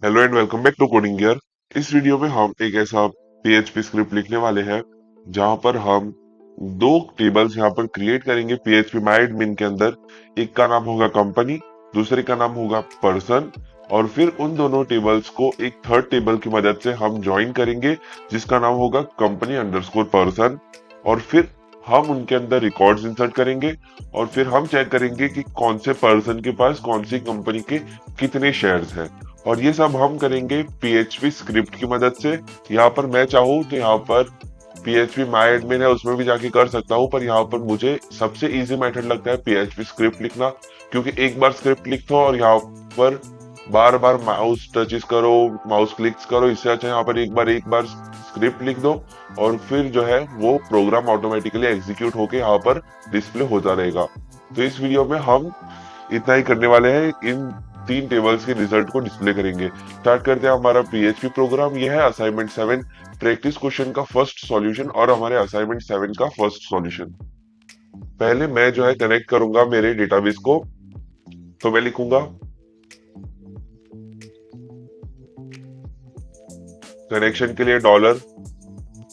Hello and welcome back to coding gear. इस video में हम एक ऐसा पीएचपी स्क्रिप्ट लिखने वाले हैं जहां पर हम दो टेबल्स यहां पर क्रिएट करेंगे पीएचपी माय एडमिन के अंदर। एक का नाम होगा कंपनी, दूसरे का नाम होगा पर्सन। और फिर उन दोनों टेबल्स को एक थर्ड टेबल की मदद से हम ज्वाइन करेंगे जिसका नाम होगा कंपनी अंडरस्कोर पर्सन। और फिर हम उनके अंदर रिकॉर्ड्स इंसर्ट करेंगे और फिर हम चेक करेंगे कि कौन से पर्सन के पास कौन सी कंपनी के कितने शेयर्स हैं। और ये सब हम करेंगे पीएचपी स्क्रिप्ट की मदद से। यहाँ पर मैं चाहूँ तो यहाँ पर पीएचपी माई एडमिन है उसमें भी जाके कर सकता हूँ, पर यहाँ पर मुझे सबसे इजी मेथड लगता है पीएचपी स्क्रिप्ट लिखना, क्योंकि एक बार स्क्रिप्ट लिख दो और यहाँ पर बार बार माउस टचेस करो, माउस क्लिक्स करो। इससे अच्छा यहाँ पर एक बार स्क्रिप्ट लिख दो और फिर जो है वो प्रोग्राम ऑटोमेटिकली एग्जीक्यूट होके यहाँ पर डिस्प्ले होता रहेगा। तो इस वीडियो में हम इतना ही करने वाले हैं, इन तीन टेबल्स के रिजल्ट को डिस्प्ले करेंगे। स्टार्ट करते हैं हमारा पीएचपी प्रोग्राम। यह है असाइनमेंट 7 प्रैक्टिस क्वेश्चन का फर्स्ट सॉल्यूशन और हमारे असाइनमेंट 7 का फर्स्ट सॉल्यूशन। पहले मैं जो है कनेक्ट करूंगा मेरे डेटाबेस को, तो मैं लिखूंगा कनेक्शन के लिए dollar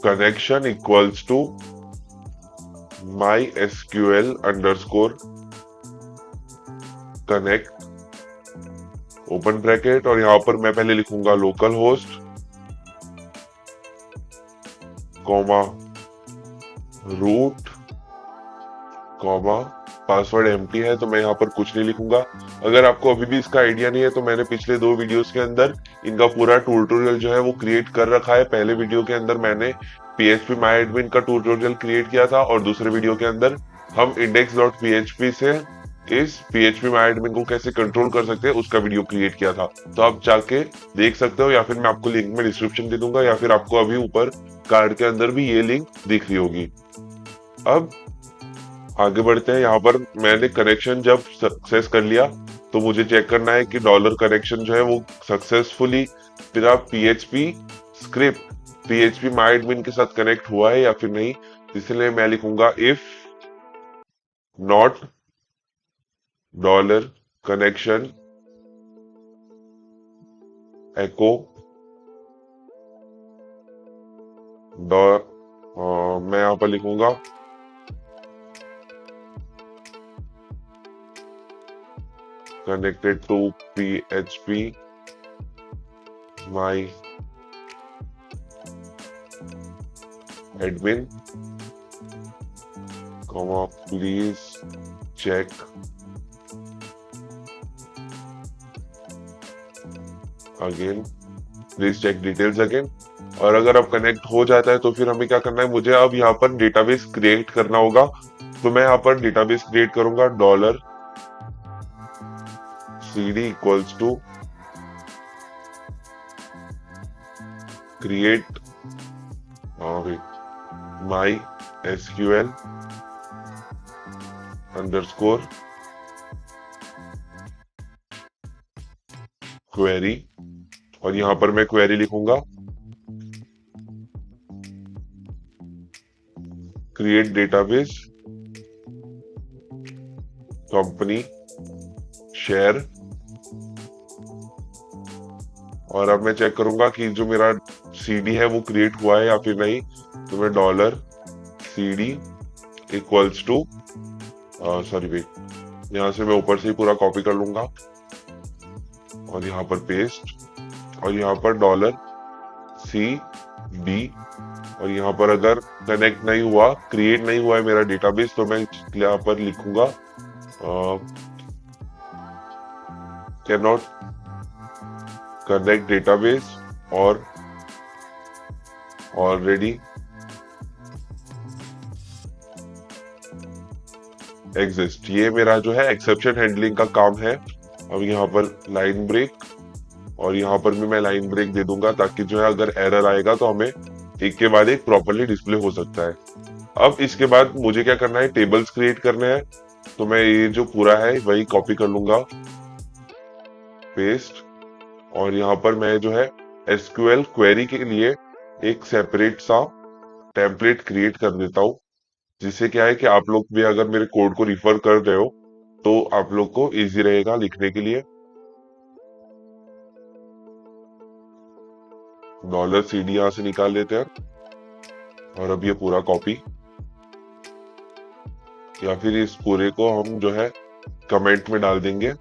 connection equals to my SQL underscore connect open bracket. और यहां पर मैं पहले लिखूंगा local host comma root comma password empty है, तो मैं यहाँ पर कुछ नहीं लिखूंगा। अगर आपको अभी भी इसका आइडिया नहीं है तो मैंने पिछले दो वीडियोस के अंदर इनका पूरा ट्यूटोरियल जो है वो क्रिएट कर रखा है। पहले वीडियो के अंदर मैंने पीएचपी माई एडमिन का ट्यूटोरियल क्रिएट किया था और दूसरे वीडियो के अंदर हम index.php से इस पीएचपी माई एडमिन को कैसे कंट्रोल कर सकते हैं उसका वीडियो क्रिएट किया था। तो आप जाके देख सकते हो, या फिर मैं आपको लिंक में डिस्क्रिप्शन दे दूंगा, या फिर आपको अभी ऊपर कार्ड के अंदर भी ये लिंक दिख रही होगी। अब आगे बढ़ते हैं। यहाँ पर मैंने कनेक्शन जब सक्सेस कर लिया तो मुझे चेक करना है कि डॉलर कनेक्शन जो है वो सक्सेसफुली मेरा पीएचपी स्क्रिप्ट पीएचपी माई एडमिन के साथ कनेक्ट हुआ है या फिर नहीं। इसलिए मैं लिखूंगा इफ नॉट डॉलर कनेक्शन एको मैं यहाँ पर लिखूंगा connected to PHP my admin, comma please check again, please check details again। और अगर अब कनेक्ट हो जाता है तो फिर हमें क्या करना है, मुझे अब यहाँ पर डेटाबेस क्रिएट करना होगा। तो मैं यहाँ पर डेटाबेस क्रिएट करूंगा dollar cd equals to create my SQL underscore query. और यहां पर मैं क्वेरी लिखूंगा क्रिएट डेटाबेस कंपनी शेयर। और अब मैं चेक करूंगा कि जो मेरा सीडी है वो क्रिएट हुआ है या फिर नहीं। तो मैं dollar CD equals to sorry wait, यहाँ से मैं ऊपर से ही पूरा कॉपी कर लूंगा और यहाँ पर पेस्ट और यहाँ पर डॉलर सी डी। और यहाँ पर अगर कनेक्ट नहीं हुआ, क्रिएट नहीं हुआ है मेरा डेटाबेस, तो मैं यहाँ पर लिखूंगा कैन नॉट कनेक्ट डेटाबेस और ऑलरेडी एग्जिस्ट। ये मेरा जो है एक्सेप्शन हैंडलिंग का काम है। अब यहाँ पर लाइन ब्रेक और यहाँ पर भी मैं लाइन ब्रेक दे दूंगा ताकि जो है अगर एरर आएगा तो हमें एक के बाद एक प्रॉपरली डिस्प्ले हो सकता है। अब इसके बाद मुझे क्या करना है, टेबल्स क्रिएट करने हैं। तो मैं ये जो पूरा है वही कॉपी कर लूंगा, पेस्ट। और यहाँ पर मैं जो है एसक्यूएल क्वेरी के लिए एक सेपरेट सा टेम्पलेट क्रिएट कर देता हूँ, जिससे क्या है कि आप लोग भी अगर मेरे कोड को रिफर कर रहे हो तो आप लोग को इजी रहेगा लिखने के लिए। $CD यहां से निकाल लेते हैं और अब ये पूरा कॉपी, या फिर इस पूरे को हम जो है कमेंट में डाल देंगे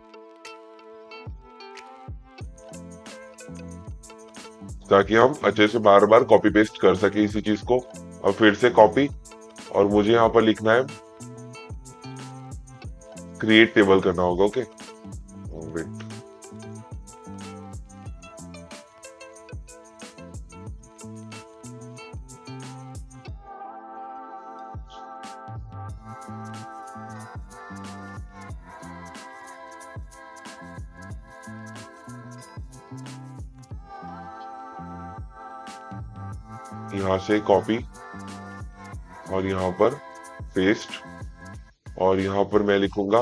ताकि हम अच्छे से बार बार कॉपी पेस्ट कर सके इसी चीज को। और फिर से कॉपी, और मुझे यहाँ पर लिखना है क्रिएट टेबल करना होगा। ओके, वेट, यहाँ से कॉपी और यहाँ पर पेस्ट, और यहाँ पर मैं लिखूंगा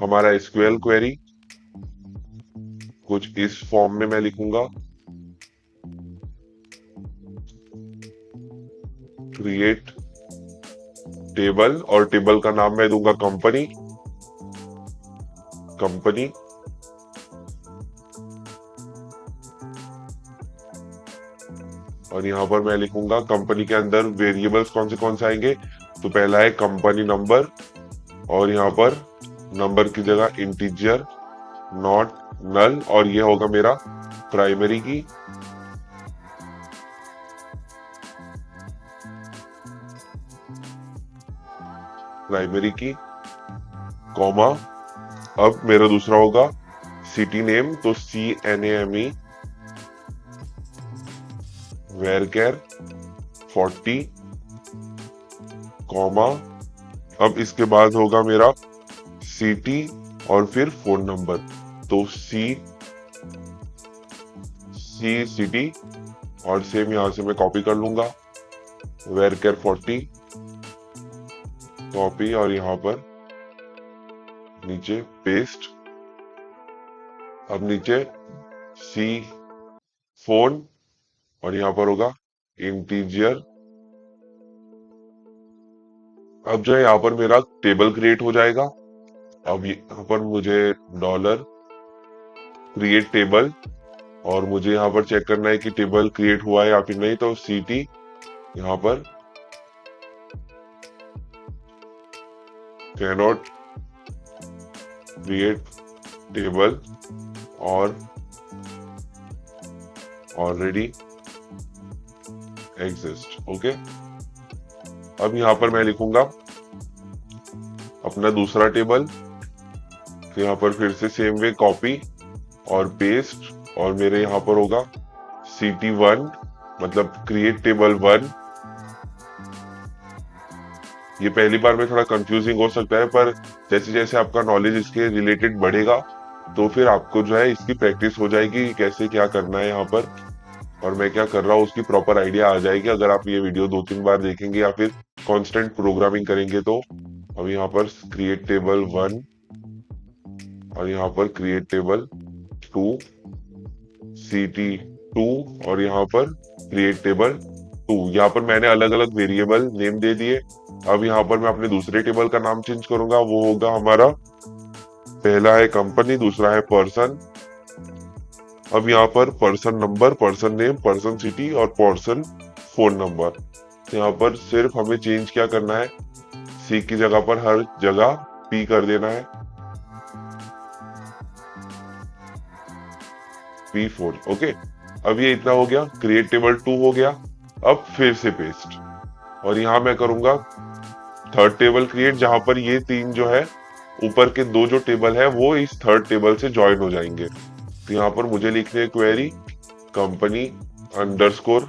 हमारा SQL क्वेरी, कुछ इस फॉर्म में मैं लिखूंगा क्रिएट टेबल, और टेबल का नाम मैं दूंगा कंपनी। और यहाँ पर मैं लिखूंगा कंपनी के अंदर वेरिएबल्स कौन से आएंगे। तो पहला है कंपनी नंबर, और यहाँ पर नंबर की जगह इंटीजर, नॉट नल, और ये होगा मेरा प्राइमरी की। कॉमा, अब मेरा दूसरा होगा सिटी नेम, तो CNAME वेरकेर 40, कॉमा, अब इसके बाद होगा मेरा सिटी और फिर फोन नंबर, तो सी सिटी, और सेम यहां से मैं कॉपी कर लूंगा वेरकेर 40, कॉपी, और यहाँ पर नीचे पेस्ट। अब नीचे सी फोन, और यहाँ पर होगा इंटीजर। अब जो है यहाँ पर मेरा टेबल क्रिएट हो जाएगा। अब यहाँ पर मुझे डॉलर क्रिएट टेबल, और मुझे यहाँ पर चेक करना है कि टेबल क्रिएट हुआ है या फिर नहीं, तो CT यहाँ पर कैनॉट क्रिएट टेबल और ऑलरेडी एग्जिस्ट। ओके, अब यहां पर मैं लिखूंगा अपना दूसरा टेबल, तो यहाँ पर फिर से सेम वे कॉपी और पेस्ट, और मेरे यहाँ पर होगा CT1, मतलब क्रिएट टेबल 1। ये पहली बार में थोड़ा कंफ्यूजिंग हो सकता है, पर जैसे जैसे आपका नॉलेज इसके रिलेटेड बढ़ेगा तो फिर आपको जो है इसकी प्रैक्टिस हो जाएगी, कैसे क्या करना है यहाँ पर और मैं क्या कर रहा हूँ उसकी प्रॉपर आइडिया आ जाएगी अगर आप ये वीडियो 2-3 बार देखेंगे या फिर कांस्टेंट प्रोग्रामिंग करेंगे तो। अब यहाँ पर क्रिएट टेबल 1 और यहाँ पर क्रिएट टेबल 2, CT2 और यहाँ पर क्रिएट टेबल 2। यहाँ पर मैंने अलग अलग वेरिएबल नेम दे दिए। अब यहाँ पर मैं अपने दूसरे टेबल का नाम चेंज करूंगा, वो होगा हमारा, पहला है कंपनी, दूसरा है पर्सन। अब यहाँ पर person number, person name, person city और पर्सन फोन नंबर। तो यहाँ पर सिर्फ हमें चेंज क्या करना है, सी की जगह पर हर जगह पी कर देना है, P4। ओके, अब ये इतना हो गया, क्रिएट टेबल 2 हो गया। अब फिर से पेस्ट और यहाँ मैं करूंगा थर्ड टेबल क्रिएट, जहां पर ये तीन जो है ऊपर के दो जो टेबल है वो इस थर्ड टेबल से ज्वाइन हो जाएंगे। तो यहाँ पर मुझे लिखनी है क्वेरी कंपनी अंडरस्कोर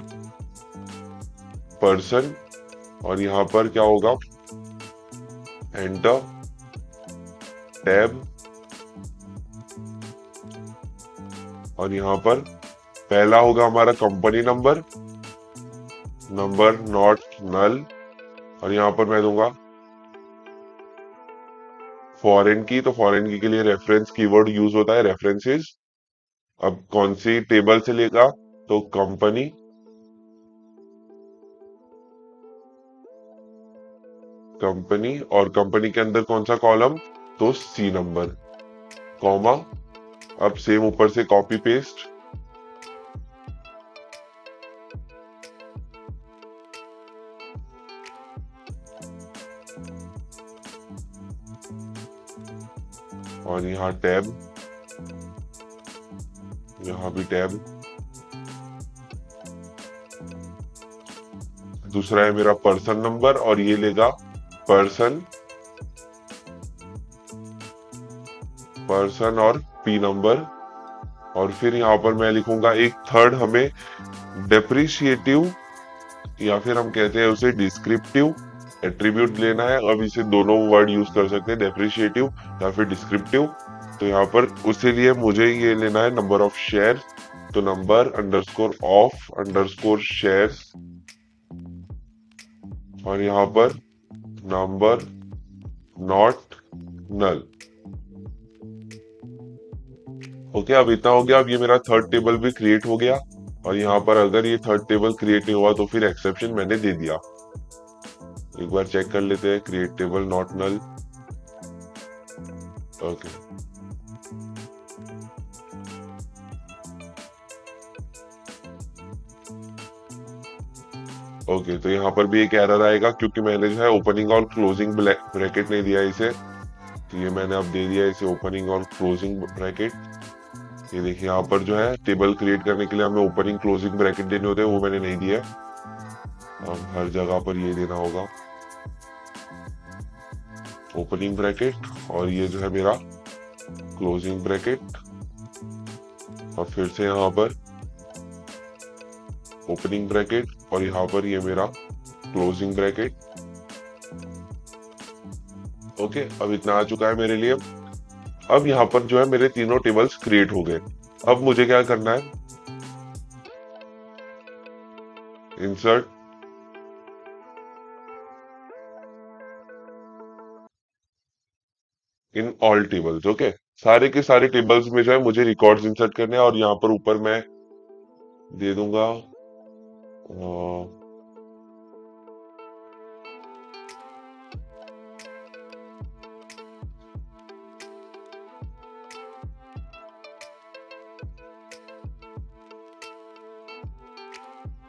पर्सन और यहाँ पर क्या होगा, एंटर टैब, और यहाँ पर पहला होगा हमारा company number, number not null, और यहाँ पर मैं दूंगा फॉरेन की, तो फॉरेन की के लिए रेफरेंस कीवर्ड यूज होता है, रेफरेंसेस। अब कौन सी टेबल से लेगा, तो कंपनी, कंपनी, और कंपनी के अंदर कौन सा कॉलम, तो सी नंबर, कॉमा। अब सेम ऊपर से कॉपी पेस्ट और यहाँ टैब, यहाँ भी टैब। दूसरा है मेरा पर्सन नंबर और ये लेगा पर्सन और पी नंबर। और फिर यहाँ पर मैं लिखूंगा एक थर्ड, हमें डेप्रिशिएटिव या फिर हम कहते हैं उसे डिस्क्रिप्टिव एट्रीब्यूट लेना है। अब इसे दोनों वर्ड यूज कर सकते हैं, डेप्रिशिएटिव या फिर डिस्क्रिप्टिव। तो यहाँ पर उसके लिए मुझे ये लेना है नंबर ऑफ शेयर, तो number underscore of underscore shares, और यहाँ पर नंबर नॉट नल। ओके, अब इतना हो गया। अब ये मेरा थर्ड टेबल भी क्रिएट हो गया। और यहाँ पर अगर ये थर्ड टेबल क्रिएट नहीं हुआ तो फिर एक्सेप्शन मैंने दे दिया। एक बार चेक कर लेते हैं, create table not null. Okay, okay, तो यहाँ पर भी एक एरर आएगा क्योंकि मैंने जो है ओपनिंग और क्लोजिंग ब्रैकेट नहीं दिया इसे। तो ये मैंने अब दे दिया इसे ओपनिंग और क्लोजिंग ब्रैकेट। ये देखिए यहाँ पर जो है टेबल क्रिएट करने के लिए हमें ओपनिंग क्लोजिंग ब्रैकेट देने होते हैं, वो मैंने नहीं दिया। अब हर जगह पर ये देना होगा ओपनिंग ब्रैकेट और ये जो है मेरा क्लोजिंग ब्रैकेट। और फिर से यहाँ पर ओपनिंग ब्रैकेट और यहाँ पर ये मेरा क्लोजिंग ब्रैकेट। ओके, अब इतना आ चुका है मेरे लिए। अब यहाँ पर जो है मेरे तीनों टेबल्स क्रिएट हो गए। अब मुझे क्या करना है, insert in all tables. Okay, सारे के सारे टेबल्स में जो है मुझे रिकॉर्ड्स इंसर्ट करने हैं। और यहाँ पर ऊपर मैं दे दूंगा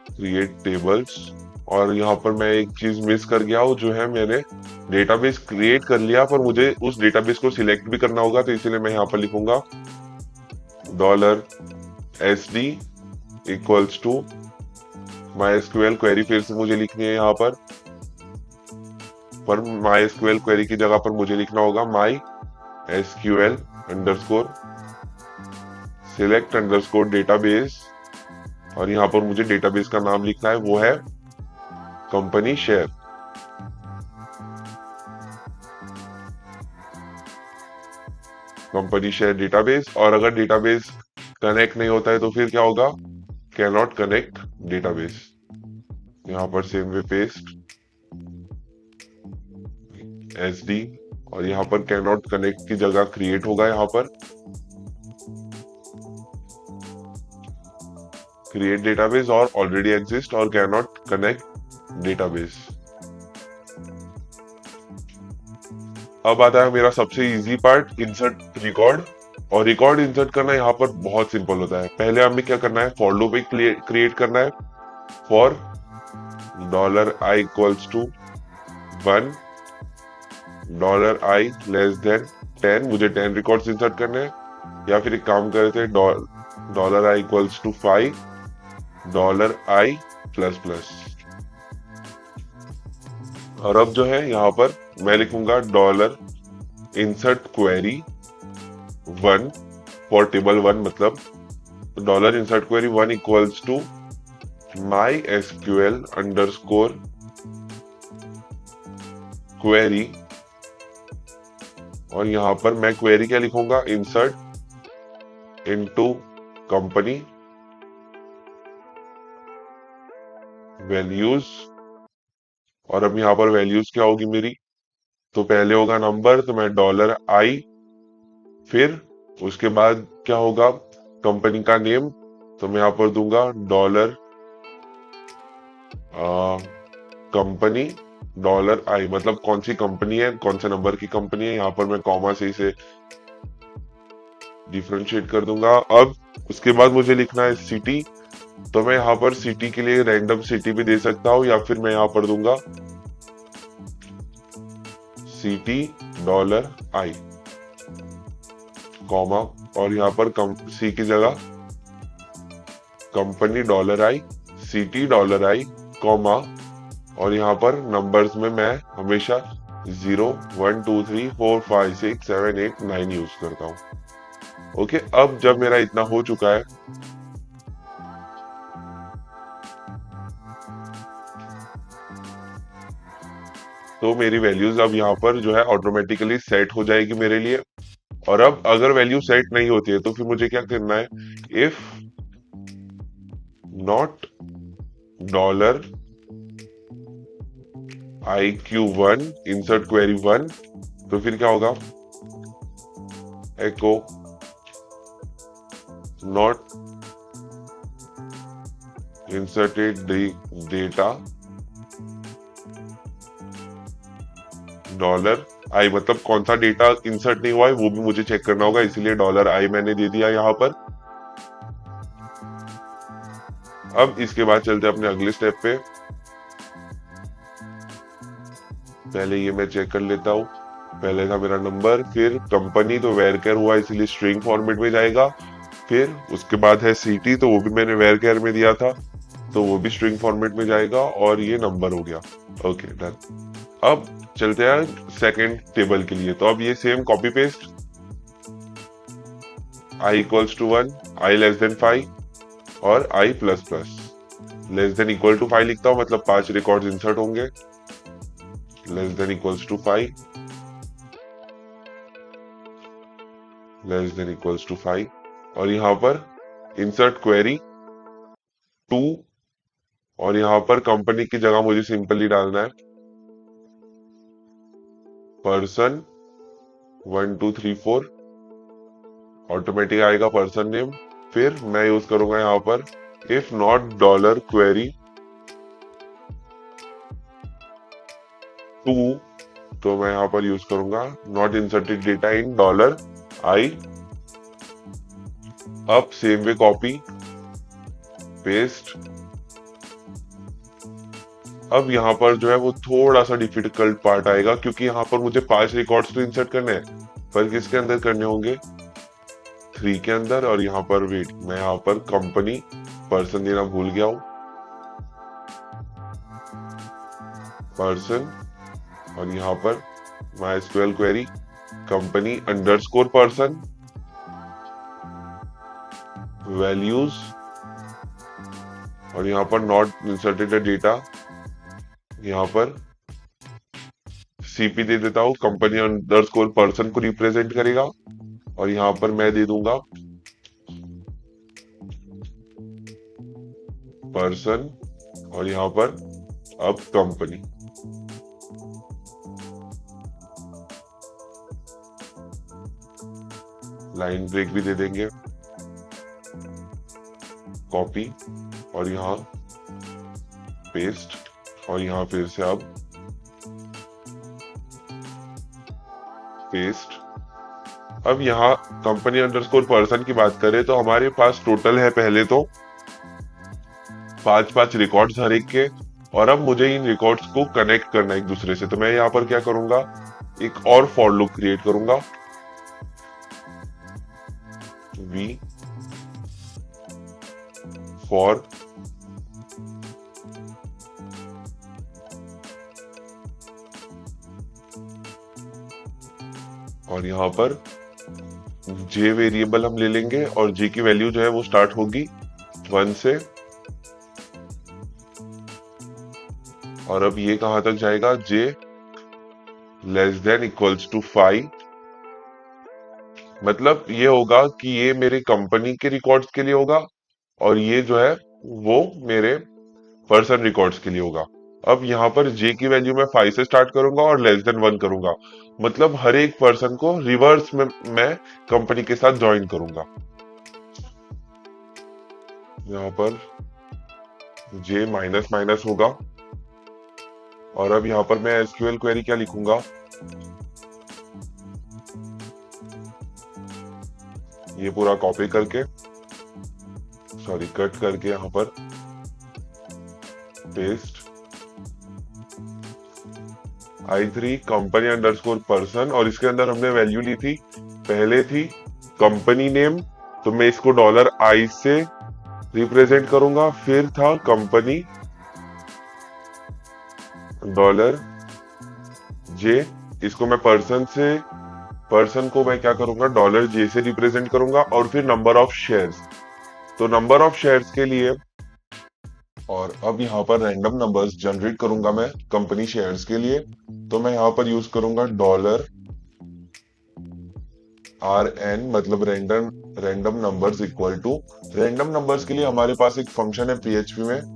क्रिएट टेबल्स। और यहाँ पर मैं एक चीज मिस कर गया हूँ, जो है मैंने डेटाबेस क्रिएट कर लिया पर मुझे उस डेटाबेस को सिलेक्ट भी करना होगा। तो इसीलिए मैं यहाँ पर लिखूंगा $SD equals to MySQL query. फिर से मुझे लिखनी है यहाँ पर MySQL क्वेरी की जगह पर मुझे लिखना होगा MySQL underscore select underscore database. और यहाँ पर मुझे डेटाबेस का नाम लिखना है, वो है company share. Company share database. और अगर डेटाबेस कनेक्ट नहीं होता है तो फिर क्या होगा, कैन नॉट कनेक्ट डेटाबेस। यहाँ पर सेम वे पेस्ट SD और यहाँ पर कैन नॉट कनेक्ट की जगह क्रिएट होगा, यहाँ पर क्रिएट डेटाबेस और ऑलरेडी एग्जिस्ट और कैन नॉट कनेक्ट डेटाबेस। अब आता है मेरा सबसे इजी पार्ट, इंसर्ट रिकॉर्ड। और रिकॉर्ड इंसर्ट करना यहाँ पर बहुत सिंपल होता है। पहले हमें क्या करना है, फॉर लूप क्रिएट करना है। For $i equals to 1, $i less than 10। मुझे 10 रिकॉर्ड्स इंसर्ट करने हैं। या फिर एक काम करते हैं, $i equals to 5, $i plus plus. और अब जो है यहाँ पर मैं लिखूंगा $insert query 1 फॉर टेबल 1, मतलब $insert query 1 equals to MySQL underscore query. और यहाँ पर मैं क्वेरी क्या लिखूंगा, इंसर्ट इनटू कंपनी वैल्यूज। और अब यहाँ पर वैल्यूज क्या होगी मेरी, तो पहले होगा नंबर, तो मैं $i, फिर उसके बाद क्या होगा कंपनी का नेम, तो मैं यहाँ पर दूंगा कंपनी $i, मतलब कौन सी कंपनी है, कौन से नंबर की कंपनी है। यहाँ पर मैं कॉमा से इसे डिफरेंशिएट कर दूंगा। अब उसके बाद मुझे लिखना है सिटी, तो मैं यहाँ पर सिटी के लिए रैंडम सिटी भी दे सकता हूँ, या फिर मैं यहाँ पर दूंगा सिटी $i। कॉमा, और यहाँ पर सी की जगह कंपनी $i, $i, कॉमा, और यहाँ पर नंबर्स में मैं हमेशा 0, 1, 2, 3, 4, 5, 6, 7, 8, 9 यूज करता हूँ। ओके, अब जब मेरा इतना हो चुका है तो मेरी वैल्यूज अब यहाँ पर जो है ऑटोमेटिकली सेट हो जाएगी मेरे लिए। और अब अगर वैल्यू सेट नहीं होती है तो फिर मुझे क्या करना है, if not dollar IQ1 insert query 1, तो फिर क्या होगा, एको नॉट इंसर्टेड डेटा $i, मतलब कौन सा डेटा इंसर्ट नहीं हुआ है वो भी मुझे चेक करना होगा, इसीलिए $i मैंने दे दिया यहाँ पर। अब इसके बाद चलते हैं अपने अगले स्टेप पे। पहले ये मैं चेक कर लेता हूँ, पहले था मेरा नंबर, फिर कंपनी तो वेर केयर हुआ इसलिए स्ट्रिंग फॉर्मेट में जाएगा, फिर उसके बाद है सिटी, तो वो भी मैंने वेर केयर में दिया था तो वो भी स्ट्रिंग फॉर्मेट में जाएगा, और ये नंबर हो गया। Okay done. अब चलते हैं सेकेंड टेबल के लिए, तो अब ये same copy paste, i equals to 1, i less than 5 और i plus plus, less than equal to 5 लिखता हूं, मतलब 5 रिकॉर्ड्स इंसर्ट होंगे, less than equals to 5, less than equals to 5, और यहां पर इंसर्ट क्वेरी 2, और यहां पर कंपनी की जगह मुझे सिंपली डालना है पर्सन 1, 2, 3, 4, ऑटोमेटिक आएगा पर्सन नेम। फिर मैं यूज करूंगा यहां पर इफ नॉट डॉलर क्वेरी 2, तो मैं यहां पर यूज करूंगा not inserted data in $i। अब सेम वे कॉपी पेस्ट। अब यहाँ पर जो है वो थोड़ा सा डिफिकल्ट पार्ट आएगा, क्योंकि यहाँ पर मुझे 5 रिकॉर्ड्स तो इंसर्ट करने हैं, पर किसके अंदर करने होंगे, 3 के अंदर। और यहाँ पर वेट, मैं यहाँ पर कंपनी पर्सन देना भूल गया हूं, पर्सन, और यहाँ पर MySQL query company underscore person values, और यहाँ पर नॉट इंसर्टेड डेटा, यहाँ पर CP दे देता हूं, कंपनी अंडरस्कोर पर्सन को रिप्रेजेंट करेगा, और यहाँ पर मैं दे दूंगा पर्सन, और यहाँ पर अब कंपनी। लाइन ब्रेक भी दे देंगे, कॉपी, और यहाँ पेस्ट, और यहाँ फिर से अब पेस्ट। अब यहाँ कंपनी अंडरस्कोर पर्सन की बात करें तो हमारे पास टोटल है पहले तो 5 रिकॉर्ड्स हर एक के, और अब मुझे इन रिकॉर्ड्स को कनेक्ट करना एक दूसरे से। तो मैं यहाँ पर क्या करूंगा, एक और फॉर लूप क्रिएट करूंगा, v फॉर और यहाँ पर j वेरिएबल हम ले लेंगे, और j की वैल्यू जो है वो स्टार्ट होगी 1 से, और अब ये कहां तक जाएगा, j less than equals to 5, मतलब ये होगा कि ये मेरे कंपनी के रिकॉर्ड्स के लिए होगा, और ये जो है वो मेरे पर्सन रिकॉर्ड्स के लिए होगा। अब यहाँ पर j की वैल्यू मैं 5 से स्टार्ट करूंगा और लेस देन 1 करूंगा, मतलब हर एक पर्सन को रिवर्स में मैं कंपनी के साथ ज्वाइन करूंगा। यहाँ पर j माइनस माइनस होगा, और अब यहाँ पर मैं SQL क्वेरी क्या लिखूंगा, ये पूरा कॉपी करके, सॉरी कट करके यहाँ पर paste, I3 company underscore person, और इसके अंदर हमने वैल्यू ली थी, पहले थी कंपनी नेम, तो मैं इसको $i से रिप्रेजेंट करूंगा। फिर था कंपनी $j, इसको मैं पर्सन को मैं क्या करूंगा $j से रिप्रेजेंट करूंगा। और फिर नंबर ऑफ शेयर्स, तो नंबर ऑफ शेयर्स के लिए, और अब यहाँ पर रैंडम नंबर्स जनरेट करूंगा मैं कंपनी शेयर्स के लिए, तो मैं यहाँ पर यूज करूंगा $rn, मतलब random numbers equal to, random numbers के लिए हमारे पास एक फंक्शन है पीएचपी में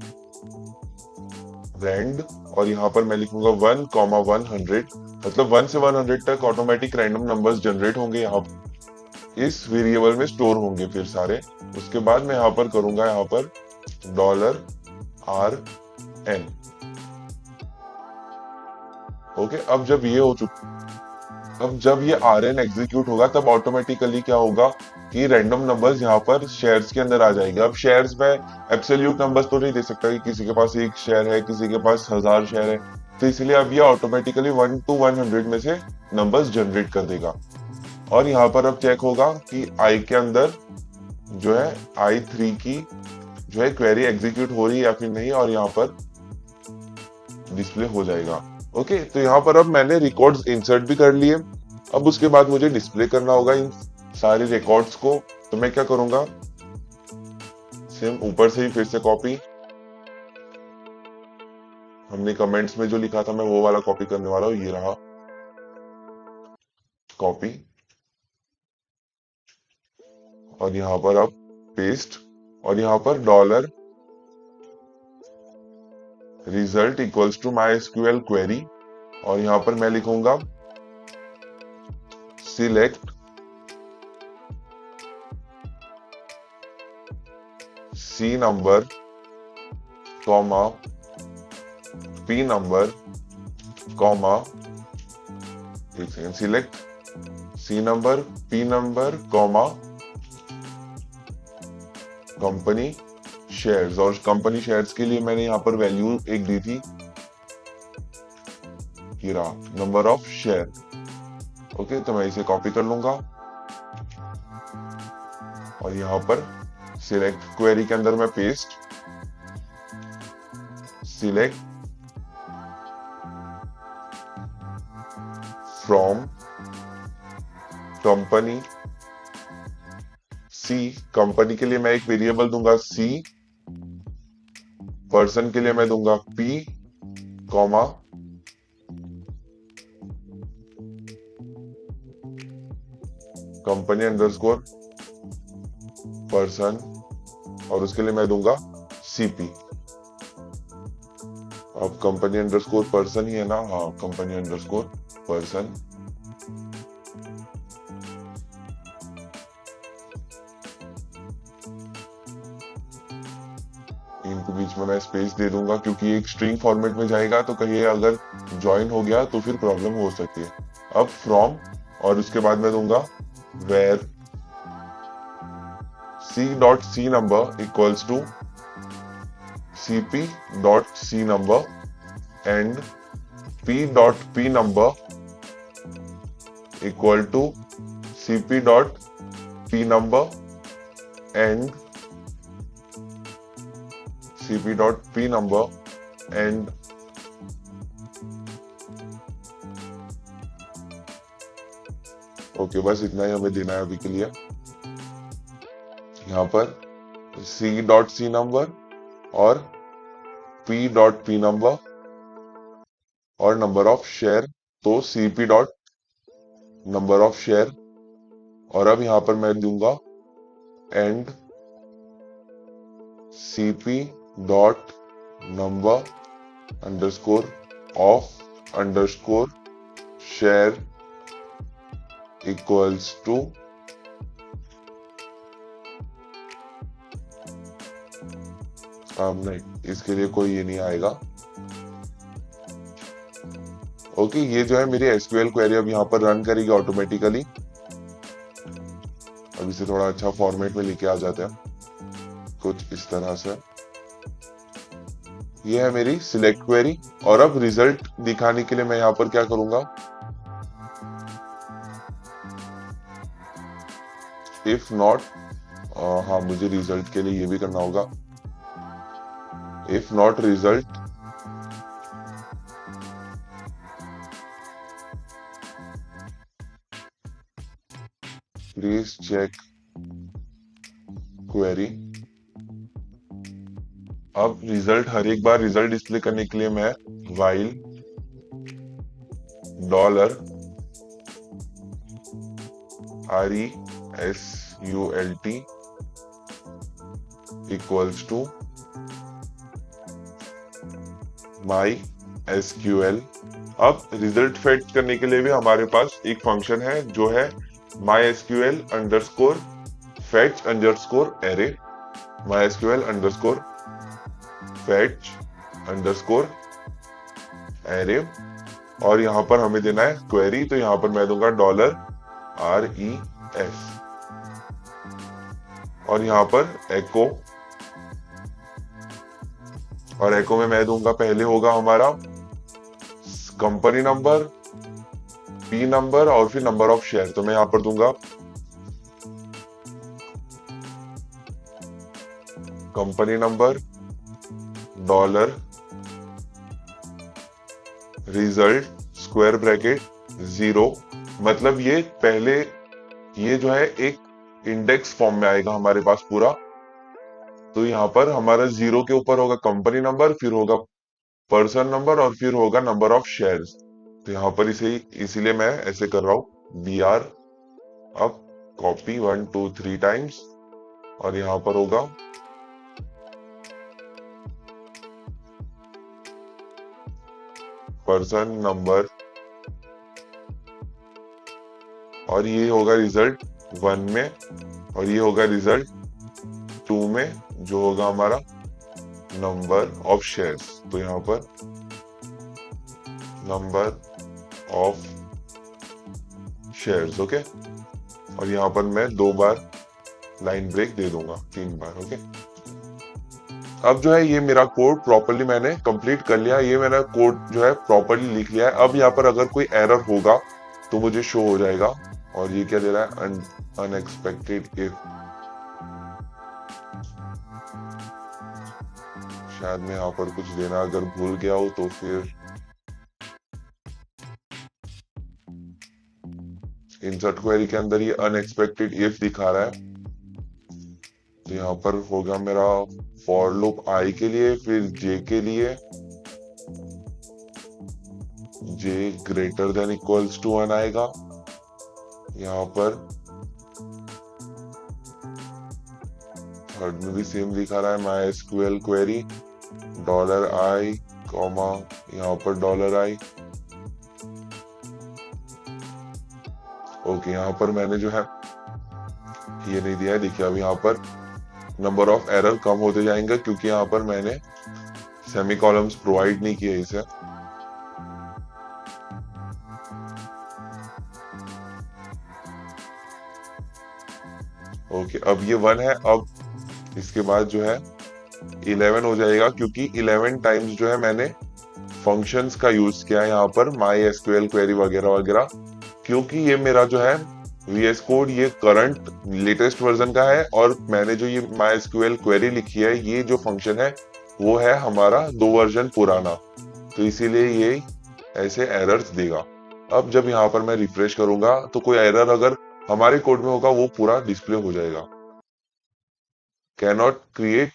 रैंड, और यहाँ पर मैं लिखूंगा 1,100, मतलब 1 से 100 तक ऑटोमेटिक रैंडम नंबर्स जनरेट होंगे, यहाँ इस वेरिएबल में स्टोर होंगे फिर सारे। उसके बाद मैं यहाँ पर करूंगा यहाँ पर $rn। ओके, अब जब ये rn एग्जीक्यूट होगा तब ऑटोमेटिकली क्या होगा कि रैंडम नंबर्स यहाँ पर शेयर्स के अंदर आ जाएंगे। अब शेयर्स में एब्सोल्यूट नंबर्स तो नहीं दे सकता कि किसी के पास 1 शेयर है, किसी के पास 1000 शेयर है, तो इसलिए अब ये ऑटोमेटिकली 1 to 100 में से नंबर्स जनरेट कर देगा। और यहाँ पर अब चेक होगा कि i के अंदर जो है i3 की जो है क्वेरी एग्जीक्यूट हो रही है या फिर नहीं, और यहाँ पर डिस्प्ले हो जाएगा। ओके, तो यहाँ पर अब मैंने रिकॉर्ड्स इंसर्ट भी कर लिए। अब उसके बाद मुझे डिस्प्ले करना होगा इन सारे रिकॉर्ड्स को, तो मैं क्या करूंगा, सेम ऊपर से ही फिर से कॉपी, हमने कमेंट्स में जो लिखा था मैं वो वाला कॉपी करने वाला हूं, ये रहा कॉपी, और यहाँ पर अब पेस्ट, और यहाँ पर $result equals to MySQL query, और यहाँ पर मैं लिखूंगा select C number comma P number comma, एक second, select C number P number comma company shares, और कंपनी शेयर्स के लिए मैंने यहाँ पर वैल्यू एक दी थी, ये रहा नंबर ऑफ शेयर। ओके, तो मैं इसे कॉपी कर लूंगा, और यहाँ पर सिलेक्ट क्वेरी के अंदर मैं paste select from company C, company के लिए मैं एक वेरिएबल दूंगा C, पर्सन के लिए मैं दूंगा P comma company underscore person, और उसके लिए मैं दूंगा CP। अब कंपनी अंडरस्कोर पर्सन ही है ना, हाँ, कंपनी अंडरस्कोर पर्सन, इनके बीच में मैं स्पेस दे दूंगा क्योंकि एक स्ट्रिंग फॉर्मेट में जाएगा, तो कहीं अगर ज्वाइन हो गया तो फिर प्रॉब्लम हो सकती है। अब फ्रॉम, और उसके बाद मैं दूंगा where C.C number equals to CP.C number and P.P number equal to CP.P number and CP.P number and okay, बस इतना ही हमें देना है अभी के लिए। यहाँ पर C.C नंबर और P.P नंबर और नंबर ऑफ शेयर, तो CP dot number of share, और अब यहाँ पर मैं दूंगा and CP dot number underscore of underscore share equals to नहीं, इसके लिए कोई ये नहीं आएगा। ओके, ये जो है मेरी SQL क्वेरी अब यहाँ पर रन करेगी ऑटोमेटिकली। अब इसे थोड़ा अच्छा फॉर्मेट में लेके आ जाते हैं, कुछ इस तरह से। ये है मेरी सिलेक्ट क्वेरी, और अब रिजल्ट दिखाने के लिए मैं यहाँ पर क्या करूंगा, इफ नॉट, हाँ मुझे रिजल्ट के लिए ये भी करना होगा, if not result please check query. अब रिजल्ट, हर एक बार रिजल्ट डिस्प्ले करने के लिए मैं while dollar RESULT equals to my SQL। अब रिजल्ट फेच करने के लिए भी हमारे पास एक फंक्शन है जो है MySQL underscore fetch underscore array, MySQL underscore fetch underscore array, और यहाँ पर हमें देना है क्वेरी, तो यहाँ पर मैं दूंगा $RES, और यहाँ पर एको, और एको में मैं दूंगा, पहले होगा हमारा कंपनी नंबर, पी नंबर और फिर नंबर ऑफ शेयर। तो मैं यहां पर दूंगा company number dollar result square bracket 0, मतलब ये पहले ये जो है एक इंडेक्स फॉर्म में आएगा हमारे पास पूरा। तो यहाँ पर हमारा 0 के ऊपर होगा कंपनी नंबर, फिर होगा पर्सन नंबर और फिर होगा नंबर ऑफ शेयर्स। तो यहाँ पर इसे इसीलिए मैं ऐसे कर रहा हूं BR, अब कॉपी 1 2 3 टाइम्स, और यहाँ पर होगा पर्सन नंबर, और ये होगा रिजल्ट 1 में, और ये होगा रिजल्ट 2 में जो होगा हमारा नंबर ऑफ शेयर्स। तो यहाँ पर नंबर ऑफ शेयर्स, ओके, और यहाँ पर मैं 2 बार लाइन ब्रेक दे दूंगा, 3 बार, ओके। अब जो है ये मेरा कोड प्रॉपर्ली मैंने कंप्लीट कर लिया, ये मेरा कोड जो है प्रॉपर्ली लिख लिया है। अब यहाँ पर अगर कोई एरर होगा तो मुझे शो हो जाएगा, और ये क्या दे रहा है, अनएक्सपेक्टेड इफ, शायद मैं यहाँ पर कुछ देना अगर भूल गया हो तो फिर इंसर्ट क्वेरी के अंदर ये अनएक्सपेक्टेड इफ दिखा रहा है। तो यहाँ पर होगा मेरा फॉर लूप I के लिए, फिर J के लिए, J greater than equals to 1 आएगा। यहाँ पर थर्ड में भी सेम दिखा रहा है MySQL क्वेरी $I, यहाँ पर $I, ओके। यहाँ पर मैंने जो है ये नहीं दिया है, देखिए अब यहाँ पर नंबर ऑफ एरर कम होते जाएंगे क्योंकि यहाँ पर मैंने सेमी कॉलम्स प्रोवाइड नहीं किए इसे। ओके, अब ये 1 है, अब इसके बाद जो है 11 हो जाएगा क्योंकि 11 टाइम्स जो है मैंने फंक्शंस का यूज किया है यहाँ पर MySQL क्वेरी वगैरह वगैरह, क्योंकि ये मेरा जो है VS कोड ये करंट लेटेस्ट वर्जन का है, और मैंने जो ये MySQL क्वेरी लिखी है ये जो फंक्शन है वो है हमारा 2 वर्जन पुराना, तो इसीलिए ये ऐसे एरर्स देगा। अब जब यहाँ पर मैं रिफ्रेश करूंगा तो कोई एरर अगर हमारे कोड में होगा वो पूरा डिस्प्ले हो जाएगा। कैनॉट क्रिएट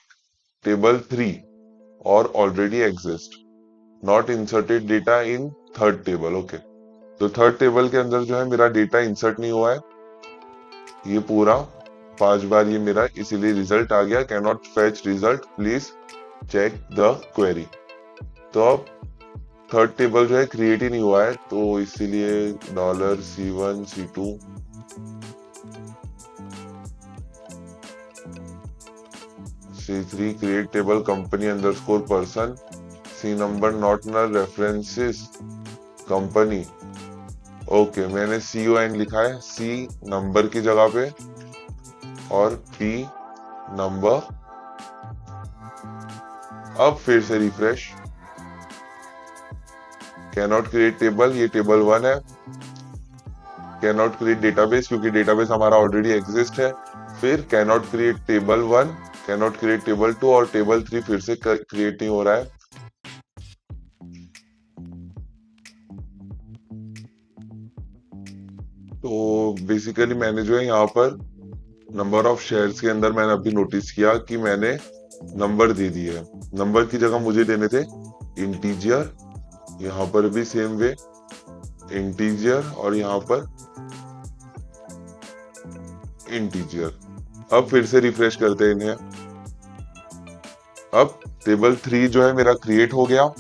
टेबल 3 और already exist, not inserted data in third table, okay. तो थर्ड टेबल के अंदर जो है मेरा डेटा इंसर्ट नहीं हुआ है, ये पूरा 5 बार ये मेरा, इसीलिए रिजल्ट आ गया cannot fetch result, please check the query. तो अब थर्ड टेबल जो है क्रिएट ही नहीं हुआ है, तो इसीलिए $C1 C2 C3 create table company underscore person, C number not null references company, okay. मैंने CON लिखा है C नंबर की जगह पे, और P नंबर। अब फिर से रिफ्रेश, कैनॉट क्रिएट टेबल, ये टेबल 1 है, कैन नॉट क्रिएट डेटाबेस क्योंकि डेटाबेस हमारा ऑलरेडी एग्जिस्ट है। फिर can not create table 1, can not create table 2 और टेबल 3 फिर से क्रिएट नहीं हो रहा है। तो बेसिकली मैंने जो है यहाँ पर नंबर ऑफ शेयर्स के अंदर मैंने अभी नोटिस किया कि मैंने नंबर दे दिए है। नंबर की जगह मुझे देने थे इंटीजर, यहाँ पर भी सेम वे इंटीजर और यहाँ पर इंटीजर। अब फिर से रिफ्रेश करते हैं इन्हें। अब टेबल 3 जो है मेरा क्रिएट हो गया।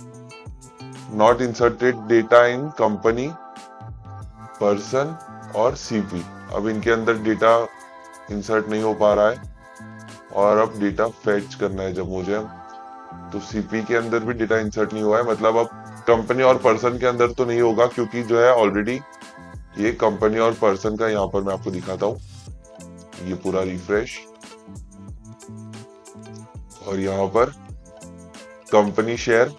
Not inserted data in company, person और सीपी। अब इनके अंदर डेटा इंसर्ट नहीं हो पा रहा है और अब डेटा फेच करना है जब मुझे, तो सीपी के अंदर भी डेटा इंसर्ट नहीं हुआ है। मतलब अब कंपनी और पर्सन के अंदर तो नहीं होगा क्योंकि जो है ऑलरेडी ये कंपनी और पर्सन का, यहाँ पर मैं आपको दिखाता हूँ, ये पूरा रिफ्रेश और यहाँ पर कंपनी शेयर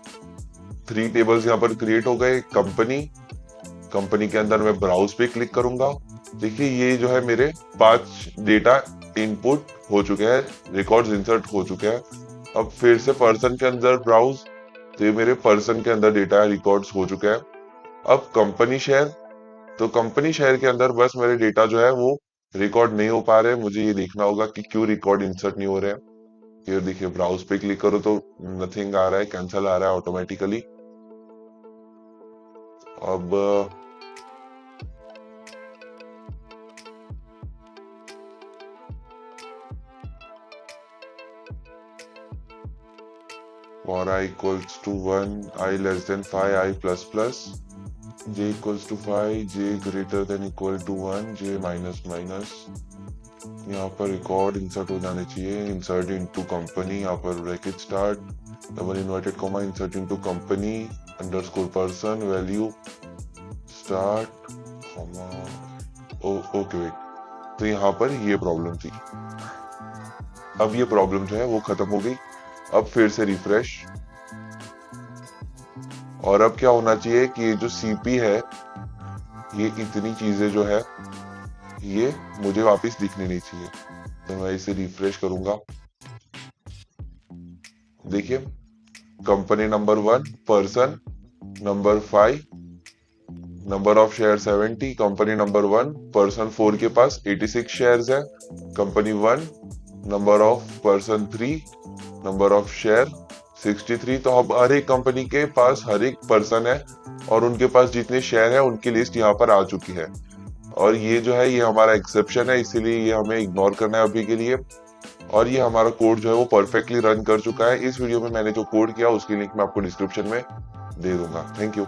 3 टेबल्स यहाँ पर क्रिएट हो गए। कंपनी के अंदर मैं ब्राउज पे क्लिक करूंगा। देखिए ये जो है मेरे 5 डेटा इनपुट हो चुके हैं, रिकॉर्ड्स इंसर्ट हो चुके हैं। अब फिर से पर्सन के अंदर ब्राउज, तो ये मेरे पर्सन के अंदर डेटा रिकॉर्ड्स हो चुके हैं। अब कंपनी शेयर, तो कंपनी शेयर के अंदर बस मेरे डेटा जो है वो रिकॉर्ड नहीं हो पा रहे। मुझे ये देखना होगा कि क्यों रिकॉर्ड इंसर्ट नहीं हो रहे हैं। ये देखिए ब्राउज पे क्लिक करो तो नथिंग आ रहा है, कैंसिल आ रहा है ऑटोमेटिकली। अब for I equals to 1, I less than 5, I plus plus, j equals to 5, j greater than equal to 1, j minus minus। यहाँ पर रिकॉर्ड इंसर्ट हो जाने चाहिए। इंसर्ट इनटू कंपनी, यहाँ पर bracket start, double inverted comma, insert into company underscore person, value start comma, okay wait. तो यहाँ पर ये प्रॉब्लम थी। अब ये प्रॉब्लम जो है वो खत्म हो गई। अब फिर से रिफ्रेश, और अब क्या होना चाहिए कि ये जो सीपी है, ये इतनी चीजें जो है ये मुझे वापस दिखनी नहीं चाहिए। तो मैं इसे रिफ्रेश करूंगा। देखिए company number 1, person number 5, number of share 70, company number 1 person 4 के पास 86 शेयर्स है, company 1 number of person 3, number of share 63। तो अब हर एक कंपनी के पास हर एक पर्सन है और उनके पास जितने शेयर है उनकी लिस्ट यहाँ पर आ चुकी है। और ये जो है ये हमारा एक्सेप्शन है, इसीलिए ये हमें इग्नोर करना है अभी के लिए। और ये हमारा कोड जो है वो परफेक्टली रन कर चुका है। इस वीडियो में मैंने जो कोड किया उसकी लिंक मैं आपको डिस्क्रिप्शन में दे दूंगा। Thank you.